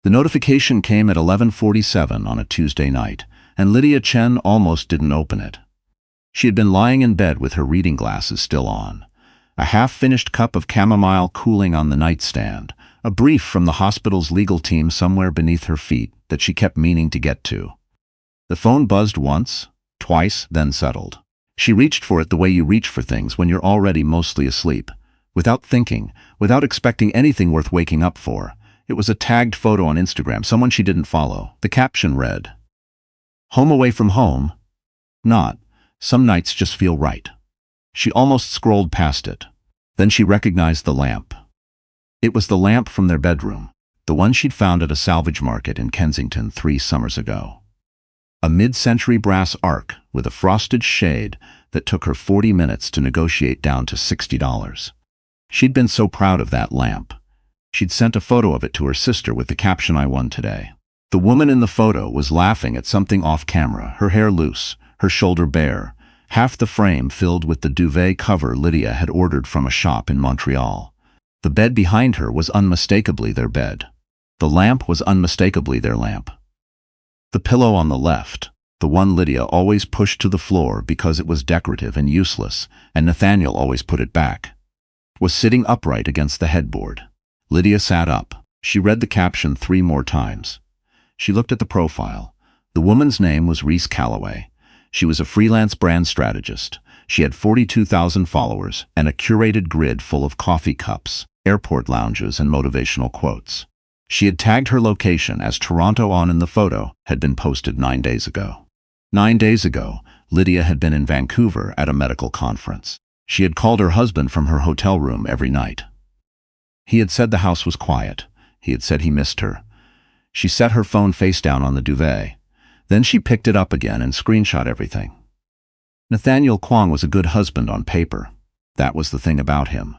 The notification came at 11:47 on a Tuesday night, and Lydia Chen almost didn't open it. She had been lying in bed with her reading glasses still on, a half-finished cup of chamomile cooling on the nightstand, a brief from the hospital's legal team somewhere beneath her feet that she kept meaning to get to. The phone buzzed once, twice, then settled. She reached for it the way you reach for things when you're already mostly asleep, without thinking, without expecting anything worth waking up for. It was a tagged photo on Instagram, someone she didn't follow. The caption read, "Home away from home? Not. Some nights just feel right." She almost scrolled past it. Then she recognized the lamp. It was the lamp from their bedroom, the one she'd found at a salvage market in Kensington 3 summers ago. A mid-century brass arc with a frosted shade that took her 40 minutes to negotiate down to $60. She'd been so proud of that lamp. She'd sent a photo of it to her sister with the caption, "I won today." The woman in the photo was laughing at something off camera, her hair loose, her shoulder bare, half the frame filled with the duvet cover Lydia had ordered from a shop in Montreal. The bed behind her was unmistakably their bed. The lamp was unmistakably their lamp. The pillow on the left, the one Lydia always pushed to the floor because it was decorative and useless, and Nathaniel always put it back, was sitting upright against the headboard. Lydia sat up. She read the caption 3 more times. She looked at the profile. The woman's name was Reese Calloway. She was a freelance brand strategist. She had 42,000 followers and a curated grid full of coffee cups, airport lounges, and motivational quotes. She had tagged her location as Toronto on in the photo had been posted 9 days ago. 9 days ago, Lydia had been in Vancouver at a medical conference. She had called her husband from her hotel room every night. He had said the house was quiet. He had said he missed her. She set her phone face down on the duvet. Then she picked it up again and screenshot everything. Nathaniel Kwong was a good husband on paper. That was the thing about him.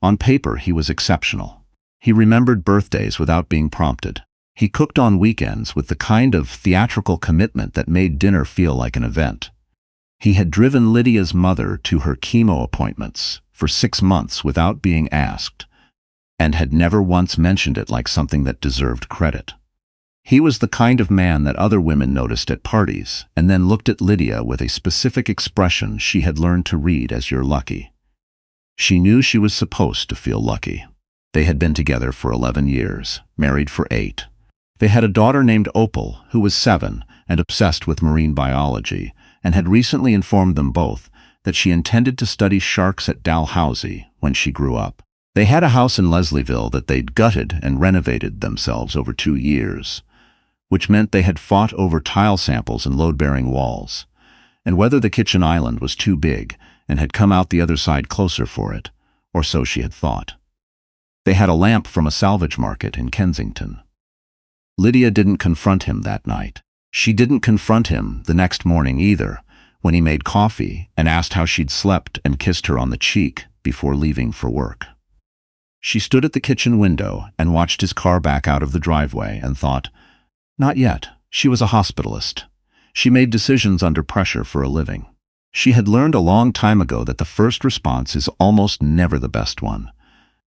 On paper, he was exceptional. He remembered birthdays without being prompted. He cooked on weekends with the kind of theatrical commitment that made dinner feel like an event. He had driven Lydia's mother to her chemo appointments for 6 months without being asked, and had never once mentioned it like something that deserved credit. He was the kind of man that other women noticed at parties and then looked at Lydia with a specific expression she had learned to read as "you're lucky." She knew she was supposed to feel lucky. They had been together for 11 years, married for 8. They had a daughter named Opal, who was 7 and obsessed with marine biology, and had recently informed them both that she intended to study sharks at Dalhousie when she grew up. They had a house in Leslieville that they'd gutted and renovated themselves over 2 years, which meant they had fought over tile samples and load-bearing walls, and whether the kitchen island was too big and had come out the other side closer for it, or so she had thought. They had a lamp from a salvage market in Kensington. Lydia didn't confront him that night. She didn't confront him the next morning either, when he made coffee and asked how she'd slept and kissed her on the cheek before leaving for work. She stood at the kitchen window and watched his car back out of the driveway and thought, not yet. She was a hospitalist. She made decisions under pressure for a living. She had learned a long time ago that the first response is almost never the best one,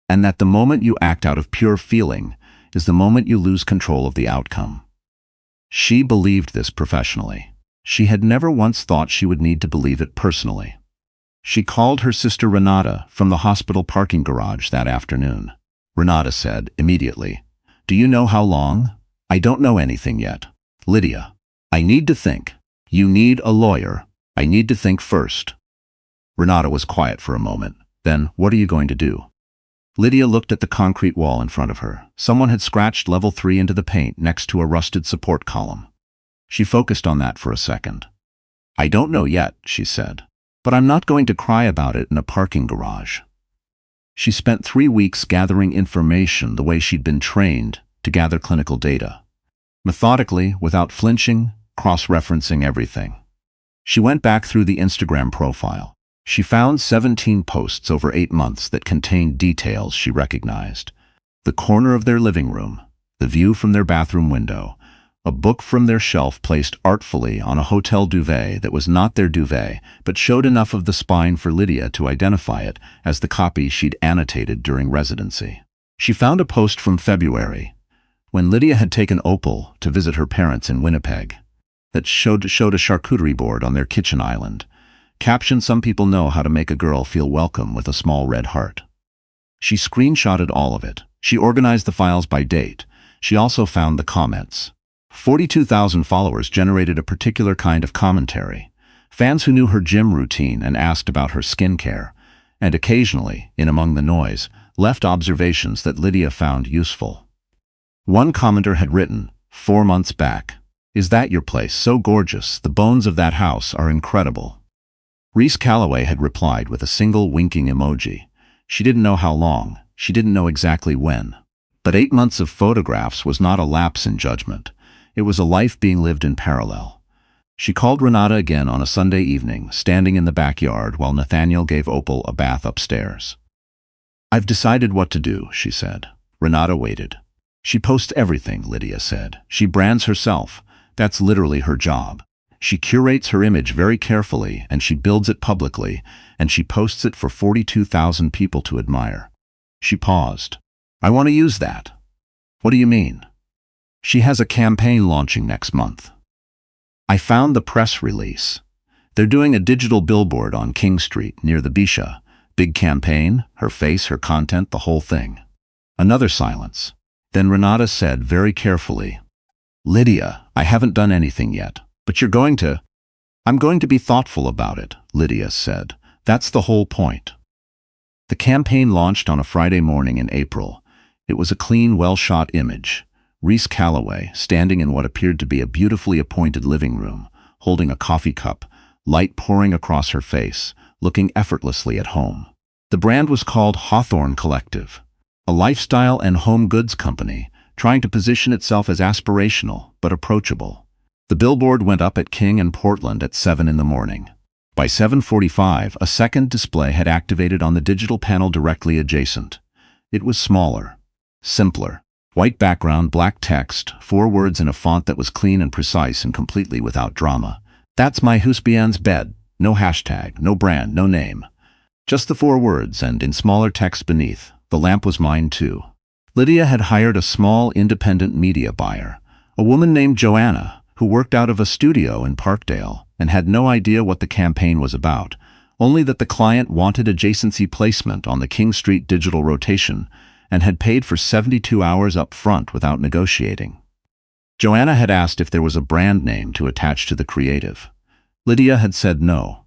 and that the moment you act out of pure feeling is the moment you lose control of the outcome. She believed this professionally. She had never once thought she would need to believe it personally. She called her sister Renata from the hospital parking garage that afternoon. Renata said immediately, "Do you know how long?" "I don't know anything yet." "Lydia, I need to think." "You need a lawyer. I need to think first." Renata was quiet for a moment. Then, "What are you going to do?" Lydia looked at the concrete wall in front of her. Someone had scratched level 3 into the paint next to a rusted support column. She focused on that for a second. "I don't know yet," she said, "but I'm not going to cry about it in a parking garage." She spent 3 weeks gathering information the way she'd been trained to gather clinical data. Methodically, without flinching, cross-referencing everything. She went back through the Instagram profile. She found 17 posts over 8 months that contained details she recognized. The corner of their living room, the view from their bathroom window, a book from their shelf placed artfully on a hotel duvet that was not their duvet, but showed enough of the spine for Lydia to identify it as the copy she'd annotated during residency. She found a post from February, When Lydia had taken Opal to visit her parents in Winnipeg, that showed a charcuterie board on their kitchen island, captioned "Some people know how to make a girl feel welcome" with a small red heart. She screenshotted all of it. She organized the files by date. She also found the comments. 42,000 followers generated a particular kind of commentary. Fans who knew her gym routine and asked about her skincare, and occasionally, in among the noise, left observations that Lydia found useful. One commenter had written, 4 months back, "Is that your place? So gorgeous. The bones of that house are incredible." Reese Calloway had replied with a single winking emoji. She didn't know how long. She didn't know exactly when. But 8 months of photographs was not a lapse in judgment. It was a life being lived in parallel. She called Renata again on a Sunday evening, standing in the backyard while Nathaniel gave Opal a bath upstairs. "I've decided what to do," she said. Renata waited. "She posts everything," Lydia said. "She brands herself. That's literally her job. She curates her image very carefully, and she builds it publicly, and she posts it for 42,000 people to admire." She paused. "I want to use that." "What do you mean?" "She has a campaign launching next month." "I found the press release. They're doing a digital billboard on King Street near the Bisha. Big campaign, her face, her content, the whole thing." Another silence. Then Renata said very carefully, "Lydia, I haven't done anything yet, but you're going to—" "I'm going to be thoughtful about it," Lydia said. "That's the whole point." The campaign launched on a Friday morning in April. It was a clean, well-shot image. Reese Calloway, standing in what appeared to be a beautifully appointed living room, holding a coffee cup, light pouring across her face, looking effortlessly at home. The brand was called Hawthorne Collective, a lifestyle and home goods company trying to position itself as aspirational but approachable. The billboard went up at King and Portland at 7 in the morning. By 7:45, a second display had activated on the digital panel directly adjacent. It was smaller, simpler. White background, black text, 4 words in a font that was clean and precise and completely without drama. "That's my husband's bed." No hashtag, no brand, no name. Just the 4 words, and in smaller text beneath, "The lamp was mine too." Lydia had hired a small independent media buyer, a woman named Joanna, who worked out of a studio in Parkdale and had no idea what the campaign was about, only that the client wanted adjacency placement on the King Street digital rotation and had paid for 72 hours up front without negotiating. Joanna had asked if there was a brand name to attach to the creative. Lydia had said no.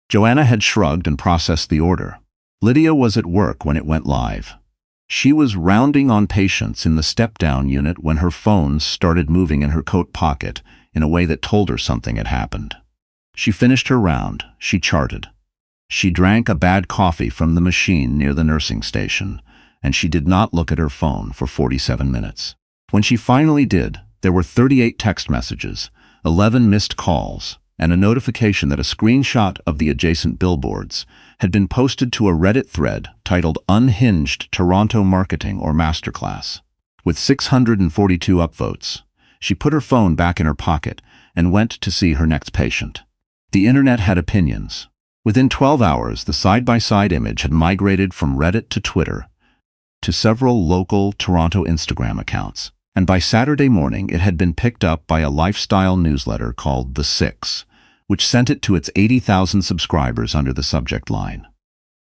Joanna had shrugged and processed the order. Lydia was at work when it went live. She was rounding on patients in the step-down unit when her phone started moving in her coat pocket in a way that told her something had happened. She finished her round. She charted. She drank a bad coffee from the machine near the nursing station, and she did not look at her phone for 47 minutes. When she finally did, there were 38 text messages, 11 missed calls, and a notification that a screenshot of the adjacent billboards had been posted to a Reddit thread titled "Unhinged Toronto Marketing or Masterclass." With 642 upvotes, she put her phone back in her pocket and went to see her next patient. The internet had opinions. Within 12 hours, the side-by-side image had migrated from Reddit to Twitter to several local Toronto Instagram accounts, and by Saturday morning it had been picked up by a lifestyle newsletter called The Six, which sent it to its 80,000 subscribers under the subject line,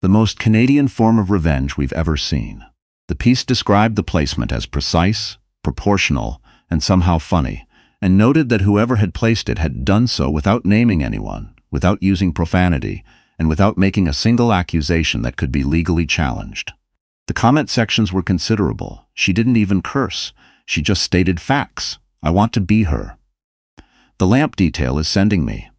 "The most Canadian form of revenge we've ever seen." The piece described the placement as precise, proportional, and somehow funny, and noted that whoever had placed it had done so without naming anyone, without using profanity, and without making a single accusation that could be legally challenged. The comment sections were considerable. She didn't even curse. She just stated facts. "I want to be her. The lamp detail is sending me."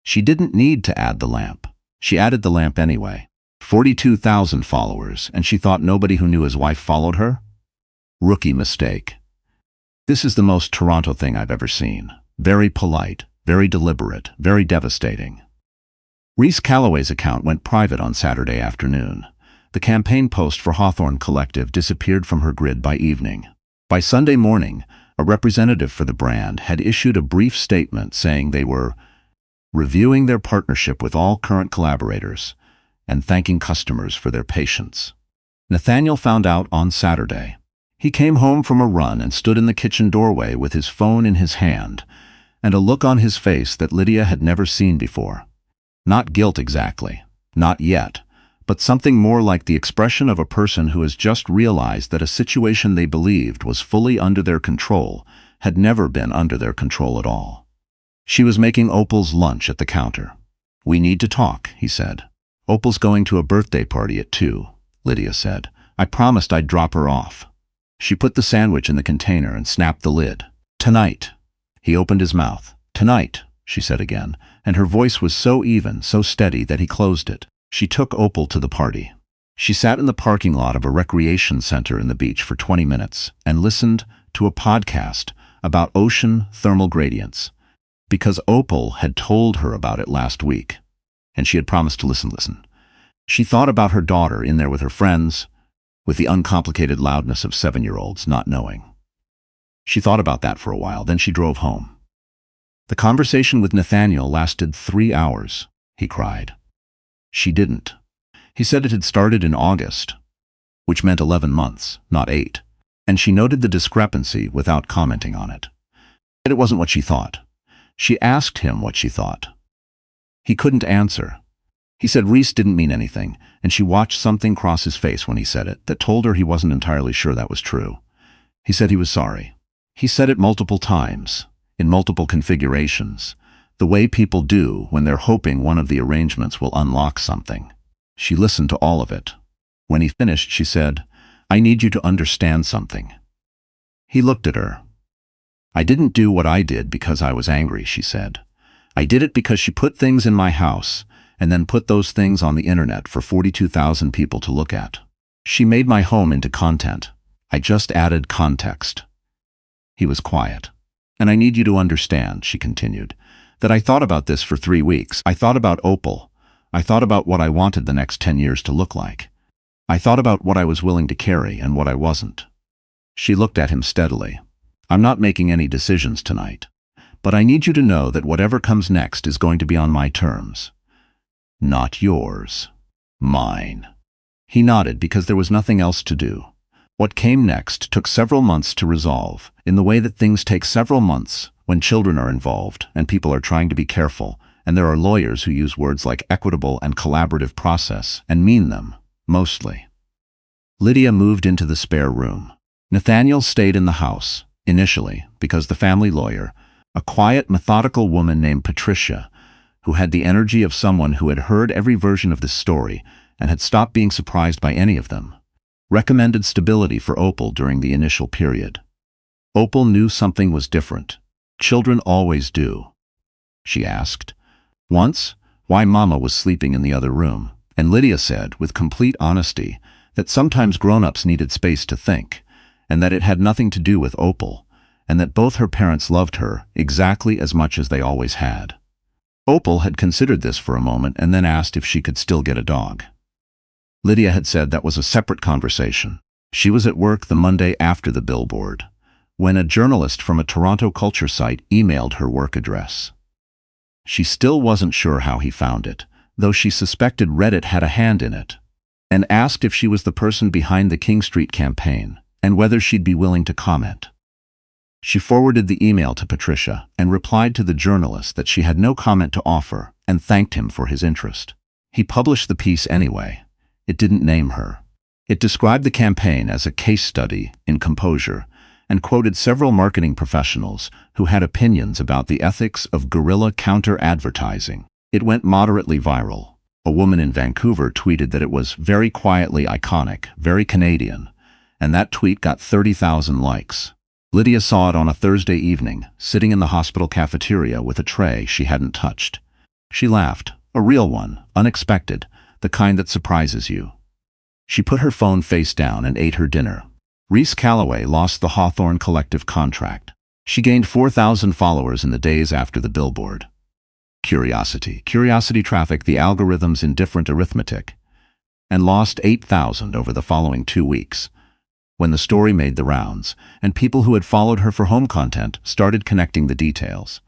She didn't need to add the lamp. She added the lamp anyway. 42,000 followers, and she thought nobody who knew his wife followed her? Rookie mistake. "This is the most Toronto thing I've ever seen. Very polite, very deliberate, very devastating." Reese Calloway's account went private on Saturday afternoon. The campaign post for Hawthorne Collective disappeared from her grid by evening. By Sunday morning, a representative for the brand had issued a brief statement saying they were reviewing their partnership with all current collaborators and thanking customers for their patience. Nathaniel found out on Saturday. He came home from a run and stood in the kitchen doorway with his phone in his hand, and a look on his face that Lydia had never seen before. Not guilt exactly, not yet, but something more like the expression of a person who has just realized that a situation they believed was fully under their control had never been under their control at all. She was making Opal's lunch at the counter. "We need to talk," he said. "Opal's going to a birthday party at 2, Lydia said. "I promised I'd drop her off." She put the sandwich in the container and snapped the lid. "Tonight." He opened his mouth. "Tonight," she said again, and her voice was so even, so steady that he closed it. She took Opal to the party. She sat in the parking lot of a recreation center in the beach for 20 minutes and listened to a podcast about ocean thermal gradients, because Opal had told her about it last week, and she had promised to listen. She thought about her daughter in there with her friends, with the uncomplicated loudness of 7-year-olds not knowing. She thought about that for a while, then she drove home. The conversation with Nathaniel lasted 3 hours, he cried. She didn't. He said it had started in August, which meant 11 months, not 8, and she noted the discrepancy without commenting on it. It wasn't what she thought. She asked him what she thought. He couldn't answer. He said Reese didn't mean anything, and she watched something cross his face when he said it that told her he wasn't entirely sure that was true. He said he was sorry. He said it multiple times, in multiple configurations, the way people do when they're hoping one of the arrangements will unlock something. She listened to all of it. When he finished, she said, "I need you to understand something." He looked at her. "I didn't do what I did because I was angry," she said. "I did it because she put things in my house and then put those things on the internet for 42,000 people to look at. She made my home into content. I just added context." He was quiet. "And I need you to understand," she continued, "that I thought about this for 3 weeks. I thought about Opal. I thought about what I wanted the next 10 years to look like. I thought about what I was willing to carry and what I wasn't." She looked at him steadily. "I'm not making any decisions tonight, but I need you to know that whatever comes next is going to be on my terms. Not yours. Mine." He nodded because there was nothing else to do. What came next took several months to resolve, in the way that things take several months when children are involved and people are trying to be careful, and there are lawyers who use words like equitable and collaborative process and mean them, mostly. Lydia moved into the spare room. Nathaniel stayed in the house, initially, because the family lawyer, a quiet, methodical woman named Patricia, who had the energy of someone who had heard every version of this story and had stopped being surprised by any of them, recommended stability for Opal during the initial period. Opal knew something was different. Children always do. She asked. Once, why Mama was sleeping in the other room, and Lydia said, with complete honesty, that sometimes grown-ups needed space to think, and that it had nothing to do with Opal, and that both her parents loved her exactly as much as they always had. Opal had considered this for a moment and then asked if she could still get a dog. Lydia had said that was a separate conversation. She was at work the Monday after the Billboard, when a journalist from a Toronto culture site emailed her work address. She still wasn't sure how he found it, though she suspected Reddit had a hand in it, and asked if she was the person behind the King Street campaign, and whether she'd be willing to comment. She forwarded the email to Patricia and replied to the journalist that she had no comment to offer and thanked him for his interest. He published the piece anyway. It didn't name her. It described the campaign as a case study in composure and quoted several marketing professionals who had opinions about the ethics of guerrilla counter-advertising. It went moderately viral. A woman in Vancouver tweeted that it was very quietly iconic, very Canadian, and that tweet got 30,000 likes. Lydia saw it on a Thursday evening, sitting in the hospital cafeteria with a tray she hadn't touched. She laughed, a real one, unexpected, the kind that surprises you. She put her phone face down and ate her dinner. Reese Calloway lost the Hawthorne Collective contract. She gained 4,000 followers in the days after the Billboard. Curiosity traffic the algorithm's indifferent arithmetic, and lost 8,000 over the following 2 weeks. When the story made the rounds, and people who had followed her for home content started connecting the details.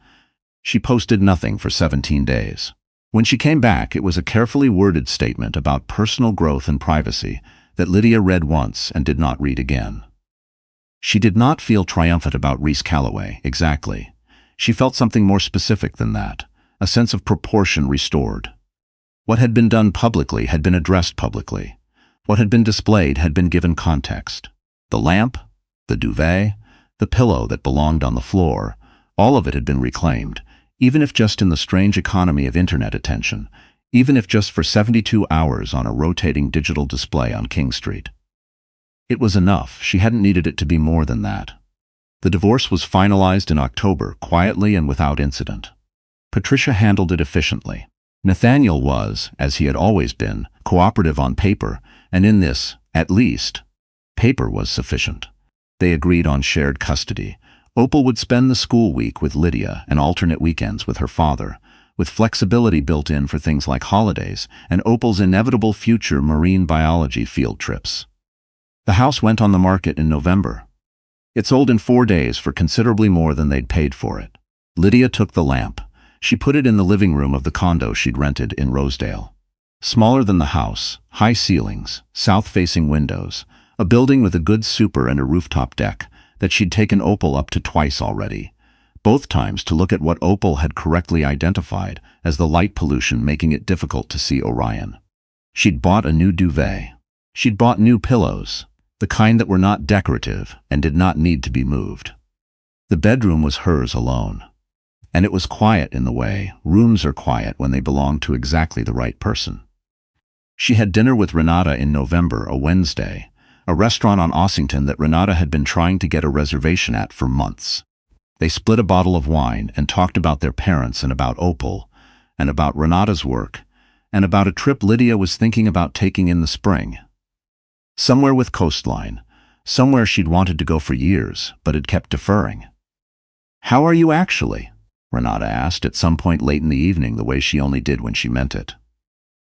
She posted nothing for 17 days. When she came back, it was a carefully worded statement about personal growth and privacy that Lydia read once and did not read again. She did not feel triumphant about Reese Calloway, exactly. She felt something more specific than that, a sense of proportion restored. What had been done publicly had been addressed publicly. What had been displayed had been given context. The lamp, the duvet, the pillow that belonged on the floor, all of it had been reclaimed, even if just in the strange economy of internet attention, even if just for 72 hours on a rotating digital display on King Street. It was enough. She hadn't needed it to be more than that. The divorce was finalized in October, quietly and without incident. Patricia handled it efficiently. Nathaniel was, as he had always been, cooperative on paper, and in this, at least, paper was sufficient. They agreed on shared custody. Opal would spend the school week with Lydia and alternate weekends with her father, with flexibility built in for things like holidays and Opal's inevitable future marine biology field trips. The house went on the market in November. It sold in 4 days for considerably more than they'd paid for it. Lydia took the lamp. She put it in the living room of the condo she'd rented in Rosedale. Smaller than the house, high ceilings, south-facing windows, a building with a good super and a rooftop deck that she'd taken Opal up to twice already, both times to look at what Opal had correctly identified as the light pollution making it difficult to see Orion. She'd bought a new duvet. She'd bought new pillows, the kind that were not decorative and did not need to be moved. The bedroom was hers alone. And it was quiet in the way rooms are quiet when they belong to exactly the right person. She had dinner with Renata in November, a Wednesday, a restaurant on Ossington that Renata had been trying to get a reservation at for months. They split a bottle of wine and talked about their parents and about Opal, and about Renata's work, and about a trip Lydia was thinking about taking in the spring. Somewhere with coastline, somewhere she'd wanted to go for years, but had kept deferring. "How are you actually?" Renata asked at some point late in the evening, the way she only did when she meant it.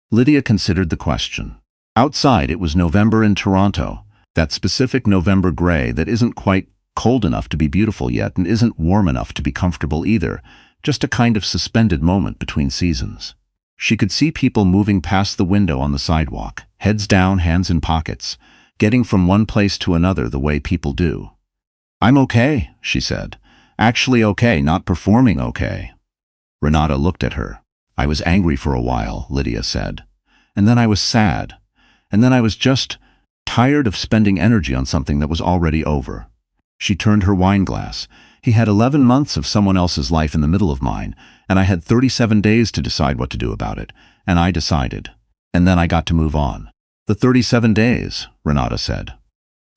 Lydia considered the question. Outside it was November in Toronto, that specific November gray that isn't quite cold enough to be beautiful yet and isn't warm enough to be comfortable either, just a kind of suspended moment between seasons. She could see people moving past the window on the sidewalk, heads down, hands in pockets, getting from one place to another the way people do. "I'm okay," she said. "Actually okay, not performing okay." Renata looked at her. "I was angry for a while," Lydia said. "And then I was sad. And then I was just tired of spending energy on something that was already over." She turned her wine glass. "He had 11 months of someone else's life in the middle of mine, and I had 37 days to decide what to do about it, and I decided. And then I got to move on." "The 37 days," Renata said.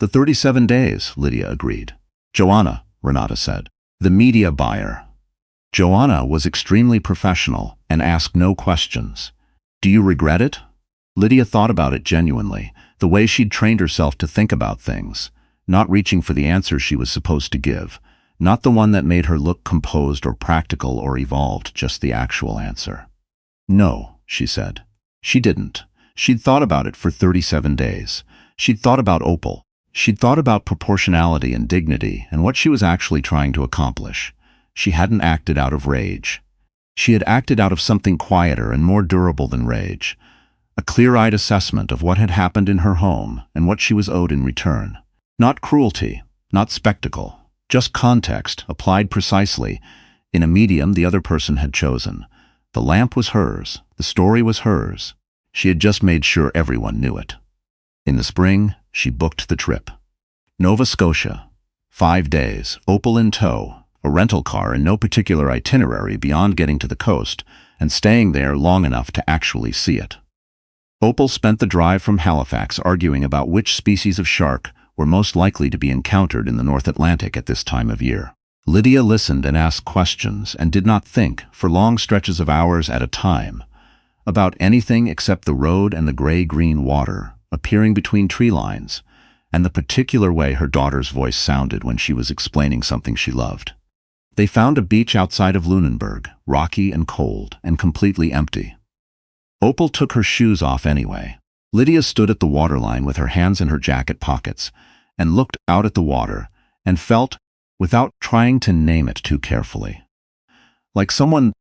"The 37 days," Lydia agreed. "Joanna," Renata said. "The media buyer." Joanna was extremely professional and asked no questions. "Do you regret it?" Lydia thought about it genuinely, the way she'd trained herself to think about things, not reaching for the answer she was supposed to give, not the one that made her look composed or practical or evolved, just the actual answer. "No," she said. She didn't. She'd thought about it for 37 days. She'd thought about Opal. She'd thought about proportionality and dignity and what she was actually trying to accomplish. She hadn't acted out of rage. She had acted out of something quieter and more durable than rage, a clear-eyed assessment of what had happened in her home and what she was owed in return. Not cruelty, not spectacle, just context applied precisely in a medium the other person had chosen. The lamp was hers, the story was hers. She had just made sure everyone knew it. In the spring, she booked the trip. Nova Scotia. 5 days, Opal in tow, a rental car and no particular itinerary beyond getting to the coast and staying there long enough to actually see it. Opal spent the drive from Halifax arguing about which species of shark were most likely to be encountered in the North Atlantic at this time of year. Lydia listened and asked questions and did not think, for long stretches of hours at a time, about anything except the road and the gray-green water appearing between tree lines, and the particular way her daughter's voice sounded when she was explaining something she loved. They found a beach outside of Lunenburg, rocky and cold and completely empty. Opal took her shoes off anyway. Lydia stood at the waterline with her hands in her jacket pockets and looked out at the water and felt, without trying to name it too carefully, like someone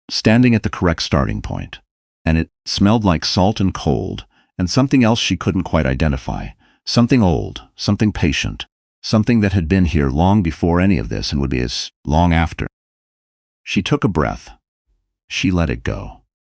standing at the correct starting point. And it smelled like salt and cold and something else she couldn't quite identify, something old, something patient, something that had been here long before any of this and would be as long after. She took a breath. She let it go.